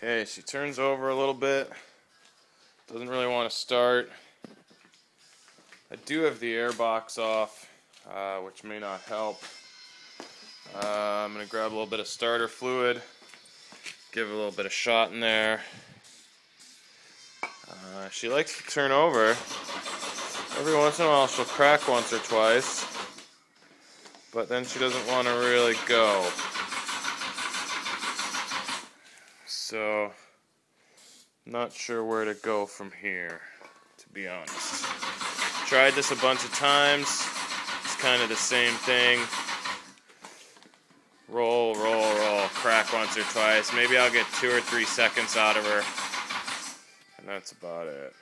Okay, she turns over a little bit. Doesn't really want to start. I do have the air box off, which may not help. I'm going to grab a little bit of starter fluid, give it a little bit of shot in there. She likes to turn over. Every once in a while she'll crack once or twice, but then she doesn't want to really go. So, not sure where to go from here, to be honest. Tried this a bunch of times. It's kind of the same thing. Roll, roll, roll, crack once or twice. Maybe I'll get 2 or 3 seconds out of her, and that's about it.